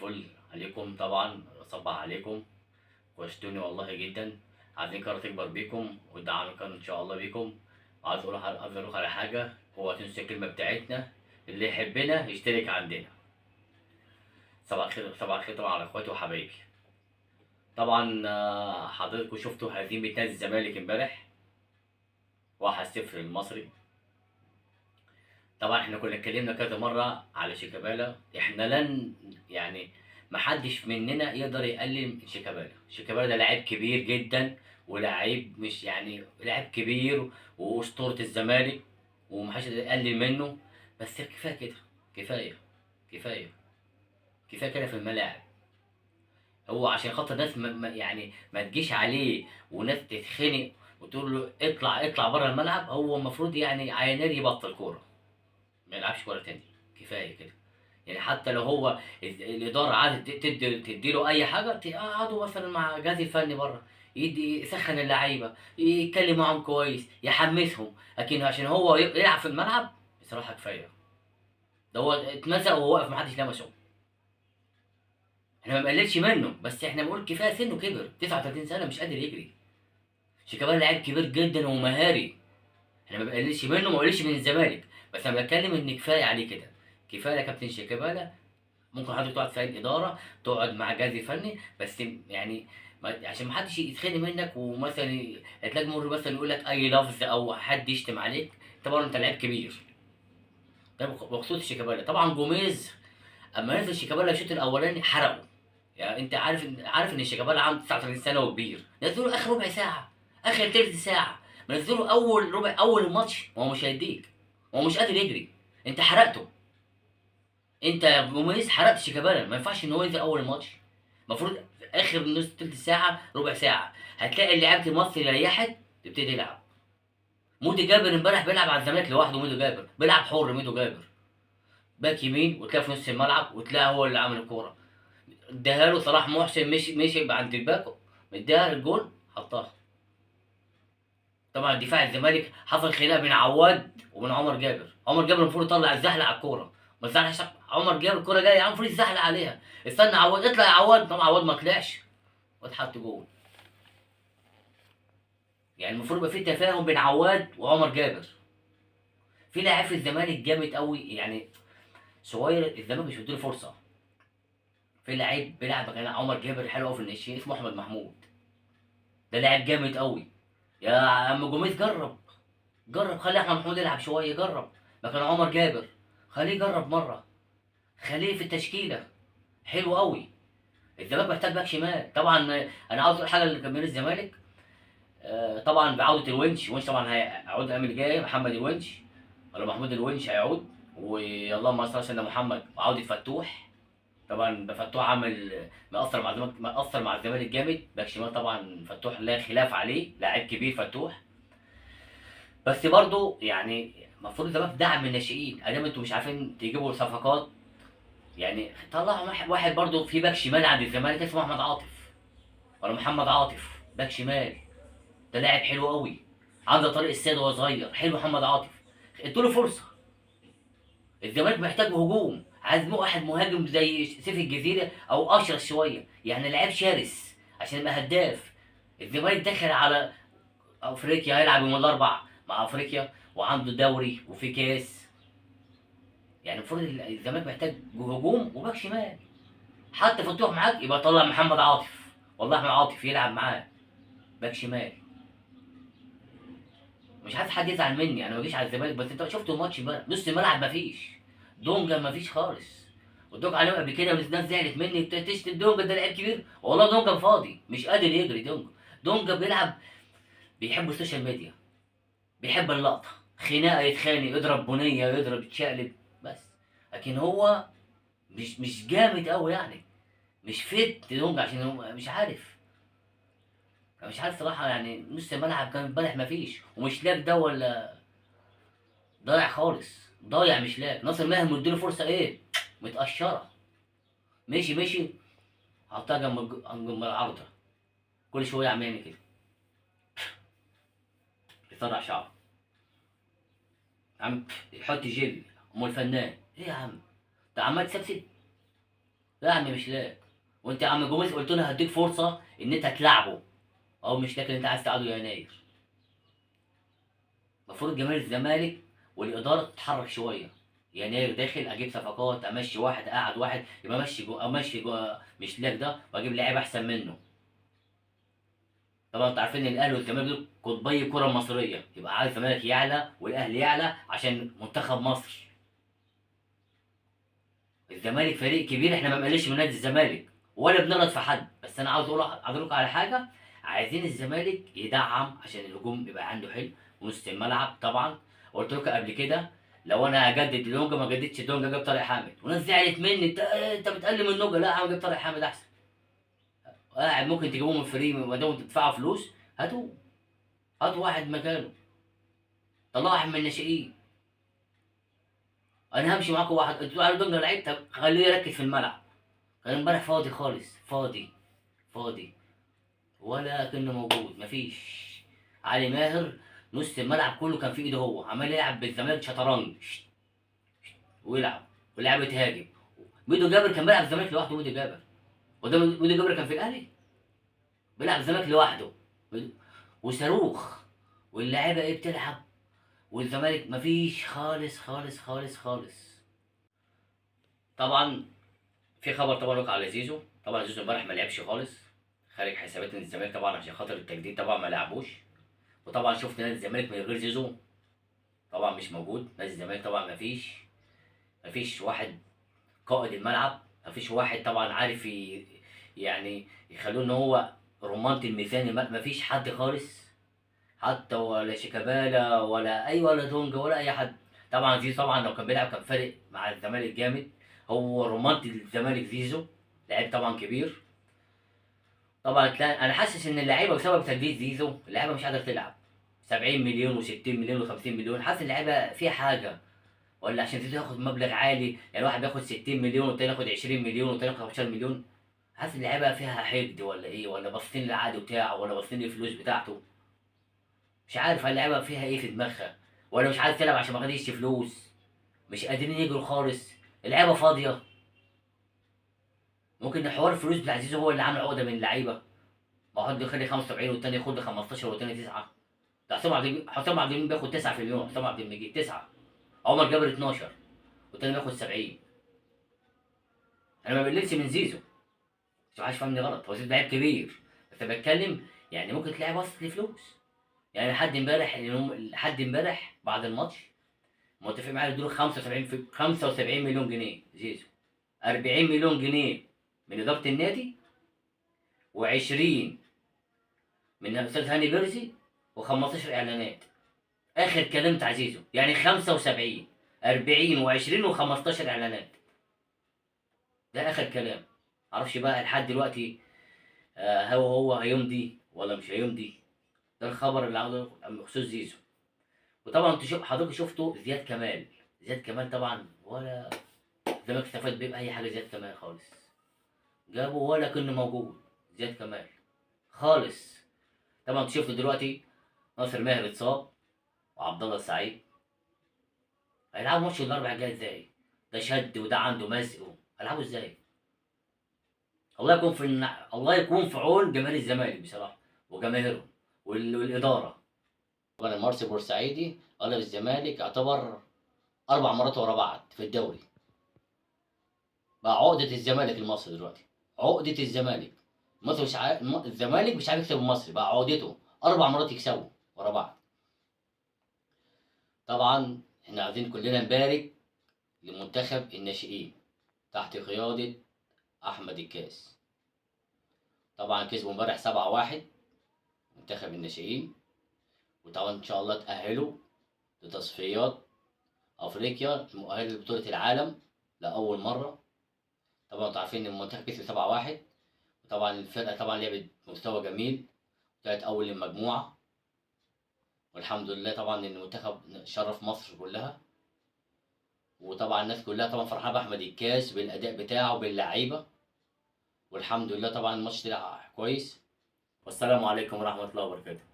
الفل عليكم طبعا. صباح عليكم. وحشتوني والله جدا. عايزين قناة تكبر بيكم ودعم القناة ان شاء الله بيكم. عايز اقول على حاجة. هو تنسى الكلمة بتاعتنا: اللي يحبنا يشترك عندنا. صباح الخير، صباح الخير طبعا على اخواتي وحبايبي. طبعا حضراتكم شفتوا هزيمة نادي الزمالك امبارح 1-0 المصري. طبعا احنا كنا اتكلمنا كذا مرة على شيكابالا. احنا لن يعني محدش مننا يقدر يقلل من شيكابالا. شيكابالا ده لاعب كبير جدا، ولاعب مش يعني لاعب كبير واسطورة الزمالك، ومحدش يقدر يقلل منه. بس كفايه كده. كفايه كفايه كفايه كده في الملاعب. هو عشان خاطر ناس يعني ما تجيش عليه وناس تتخنق وتقول له اطلع اطلع بره الملعب. هو المفروض يعني عينار يبطل كوره، ما يلعبش كوره تاني. كفايه كده. يعني حتى لو هو الاداره عايزه تدي له اي حاجه، تقعدوا مثلا مع جهاز الفني بره، يدي يسخن اللعيبه، يتكلم معاهم كويس، يحمسهم. لكن عشان هو يلعب في الملعب، بصراحه كفايه. ده هو اتمسك وهو واقف محدش لمسه. احنا ما بنقللش منه، بس احنا بنقول كفايه سنه كبر 39 سنه مش قادر يجري. شيكابالا لعيب كبير جدا ومهاري. احنا ما بنقللش منه، ما بنقللش من الزمالك، بس انا بتكلم ان كفايه عليه كده. كفايه يا كابتن شيكابالا. ممكن حضرتك تقعد في الاداره، تقعد مع جهاز فني، بس يعني عشان ما حدش يتخانق منك، ومثلا تلاقي مر مثلا يقول لك اي لفظ او حد يشتم عليك. طبعا انت لعيب كبير. ده بخصوص شيكابالا. طبعا جوميز اما نزل شيكابالا الشوط الاولاني حرقه. يعني انت عارف ان شيكابالا عنده 39 سنه وكبير. نزله اخر ربع ساعه، اخر تلت ساعه. منزله اول ربع اول الماتش، ما هو مش هيديك. هو مش قادر يجري. انت حرقته. انت مميز حرقت شيكابالا. ما ينفعش ان هو ينزل اول الماتش. المفروض اخر نص تلت ساعه ربع ساعه هتلاقي لعيبه المصري ريحت، تبتدي تلعب. مودي جابر امبارح بيلعب على الزمالك لوحده. مودي جابر بيلعب حر. مودي جابر باك يمين، وتلاقي في نص الملعب، وتلاقي هو اللي عامل الكوره. اداها له صلاح محسن، مشي عند الباك، اداها الجول، حطها. طبعا دفاع الزمالك حصل خلاف بين عواد وبين عمر جابر. عمر جابر المفروض يطلع الزحلق على الكوره، ما يزحلقش. عمر جابر الكوره جايه يا عم، المفروض يزحلق عليها. استنى عواد، اطلع يا عواد. طبعا عواد ما طلعش واتحط جول. يعني المفروض يبقى في تفاهم بين عواد وعمر جابر. في لاعب في الزمالك جامد قوي يعني، صغير، الزمالك مش مديله فرصه. في لاعب بيلعب مكان عمر جابر حلو قوي في الناشئين، اسمه احمد محمود. ده لاعب جامد قوي. يا عم جوميز جرب. جرب خلي احمد محمود يلعب شويه. جرب مكان عمر جابر. خليه يجرب مره. خليه في التشكيله. حلو قوي. الزمالك محتاج باك شمال طبعا. انا عاوز اقول حاجه لجماهير الزمالك. طبعا بعوده الونش. ونش طبعا هيعود الايام اللي جايه. محمد الونش ولا محمود الونش هيعود. واللهم صل على سيدنا محمد. وعوده فتوح. طبعا ده فتوح عمل مأثر مع الزمالك جامد. باك شمال طبعا فتوح لا خلاف عليه، لاعب كبير فتوح. بس برضه يعني المفروض الزمالك دعم الناشئين. ادام انتوا مش عارفين تجيبوا صفقات، يعني طلعوا واحد برضه في باك شمال عند الزمالك اسمه احمد عاطف ولا محمد عاطف، باك شمال. ده لاعب حلو قوي. عنده طريق السيد وهو صغير. حلو محمد عاطف. ادوا له فرصه. الزمالك محتاج هجوم. عايز واحد مهاجم زي سيف الجزيره او اشرس شويه، يعني لعيب شرس عشان يبقى هداف. الزمالك داخل على افريقيا، هيلعب يوم الاربع مع افريقيا، وعنده دوري وفي كاس. يعني المفروض الزمالك محتاج هجوم وباك شمال. حتى فتوح معاك يبقى طلع محمد عاطف. والله احمد عاطف يلعب معاه باك شمال. مش عايز حد يزعل مني، انا ما بجيش على الزمالك، بس انت شفت الماتش بقى نص الملعب مفيش. دونجا مفيش خالص. ودوك عليهم قبل كده الناس زعلت مني تشتم دونجا. ده لعيب كبير والله. دونجا فاضي مش قادر يجري. دونجا بيلعب، بيحب السوشيال ميديا، بيحب اللقطه، خناقه يتخانق، يضرب بنيه، يضرب يتشقلب بس. لكن هو مش جامد قوي يعني. مش فت دونجا عشان هو مش عارف. أنا مش عارف صراحه. يعني نص الملعب كان امبارح مفيش، ومش لاك ده ولا ضايع خالص. ضايع مش لاعب. ناصر ماهر مديله فرصه ايه؟ متقشره. مشي حطها جنب العارضه. كل شويه عمال يعمل كده، يطلع شعره. عم يحط جل. امال الفنان ايه يا عم؟ انت عمال تسبسب. لا يا عم مش لاك. وانت يا عم جوميز قلت له هديك فرصه ان انت تلعبه، او مش لاك اللي انت عايز تقعده يناير. المفروض جماهير الزمالك والاداره تتحرك شويه. يناير داخل اجيب صفقات، امشي واحد اقعد واحد، يبقى امشي جو مش لاك ده واجيب لعيب احسن منه. طبعا انتوا عارفين ان الاهلي والزمالك دول قطبي الكره المصريه، يبقى عايز الزمالك يعلى والاهلي يعلى عشان منتخب مصر. الزمالك فريق كبير، احنا ما بنقللش من نادي الزمالك ولا بنغلط في حد، بس انا عاوز اقول لكم على حاجه. عايزين الزمالك يدعم عشان الهجوم يبقى عنده حلو، ونص الملعب طبعا. قلت لكم قبل كده لو انا هجدد لونجا ما جددتش لونجا، جاب طارق حامد، وناس زعلت مني، انت بتقلل من لونجا. لا يا عم جاب طارق حامد احسن. قاعد ممكن تجيبوه من فري، ما دام تدفعوا فلوس هاتوا، هاتوا واحد مكانه، طلعوا واحد من الناشئين. انا همشي معاكم واحد، انتوا بتقولوا على لونجا لعيب، طب خليه يركز في الملعب. كان امبارح فاضي خالص، فاضي فاضي، ولا كأنه موجود، مفيش. علي ماهر نص الملعب كله كان في ايده، هو عمال يلعب بالزمالك شطرنج ويلعب واللعبة تهاجم. ميدو جابر كان بيلعب الزمالك لوحده، ميدو جابر، وده ميدو جابر كان في الاهلي بيلعب الزمالك لوحده وصاروخ. واللعيبه ايه بتلعب، والزمالك مفيش خالص خالص خالص خالص. طبعا في خبر طبعا وقع على زيزو. طبعا زيزو امبارح ما لعبش خالص، خارج حسابات نادي الزمالك طبعا عشان خاطر التجديد، طبعا ما لعبوش. وطبعا شفت نادي الزمالك من غير زيزو طبعا مش موجود. نادي الزمالك طبعا مفيش واحد قائد الملعب، مفيش واحد طبعا عارف يعني يخلوه ان هو رمانة الميزان، مفيش حد خالص، حتى ولا شيكابالا ولا ولا دونجا ولا اي حد. طبعا زيزو طبعا لو كان بيلعب كان فارق مع الزمالك جامد، هو رمانة الزمالك زيزو، لعيب طبعا كبير. طبعا انا حاسس ان اللعيبه بسبب تجديد زيزو اللعيبه مش قادره تلعب. 70 مليون و60 مليون و50 مليون، حاسس اللعيبه فيها حاجه، ولا عشان زيزو ياخد مبلغ عالي؟ يعني واحد بياخد 60 مليون والتاني ياخد 20 مليون والتاني ياخد 15 مليون. حاسس اللعيبه فيها حقد ولا ايه، ولا باصين للعقد بتاعه، ولا باصين للفلوس بتاعته. مش عارف اللعيبه فيها ايه في دماغها، ولا مش عايز تلعب عشان ما خدتش فلوس، مش قادرين يجروا خالص، اللعيبه فاضيه. ممكن حوار الفلوس بتاع زيزو هو اللي عامل عقده بين اللعيبه، ما واحد يخلي 75 والتاني ياخد 15 والتاني 9. ده حسام عبد المجيد بياخد 9 في اليوم، حسام عبد المجيد 9، عمر جابر 12 والتاني بياخد 70. انا ما بقللش من زيزو، مش عايز فهمني غلط، هو زيزو لعيب كبير، بس بتكلم يعني ممكن تلاقي وسط لفلوس. يعني لحد امبارح بعد الماتش متفق معايا يديله 75 مليون جنيه زيزو، 40 مليون جنيه من اداره النادي، و20 من الاستاذ هاني بيرسي، و15 اعلانات. اخر كلام بتاع زيزو يعني 75، 40 و20 و15 اعلانات، ده اخر كلام. معرفش بقى لحد دلوقتي هو هيمضي ولا مش هيمضي. ده الخبر اللي عاوز بخصوص زيزو. وطبعا انت حضرتك شفتوا زياد كمال. زياد كمال طبعا ولا الزمالك استفاد بيه باي حاجه، زياد كمال خالص، جابه ولا كانه موجود زياد كمال خالص. طبعا انت شفتوا دلوقتي ناصر ماهر اتصاب، وعبد الله السعيد هيلعبوا ماتش الاربع الجاي ازاي؟ ده شد وده عنده مزق، هيلعبوا ازاي؟ الله يكون في عون جماهير الزمالك بصراحه وجماهيرهم والاداره. طبعا المارس بورسعيدي غلب الزمالك يعتبر 4 مرات ورا بعض في الدوري، بقى عقدة الزمالك المصري دلوقتي، عقدة الزمالك مصر مش الزمالك مش عارف يكسب المصري، بقى عقدته 4 مرات يكسبوا ورا بعض. طبعا احنا عايزين كلنا نبارك لمنتخب الناشئين تحت قيادة أحمد الكاس. طبعا كسبوا امبارح 7-1 منتخب الناشئين، وطبعا إن شاء الله تأهلوا لتصفيات أفريقيا المؤهلة لبطولة العالم لأول مرة. طبعا انتوا عارفين إن المنتخب كسب 7-1، وطبعا الفرقة طبعا لعبت بمستوى جميل، طلعت أول المجموعة، والحمد لله طبعا إن المنتخب شرف مصر كلها. وطبعا الناس كلها طبعا فرحانة بأحمد الكاس بالأداء بتاعه باللعيبة، والحمد لله طبعا الماتش طلع كويس. والسلام عليكم ورحمة الله وبركاته.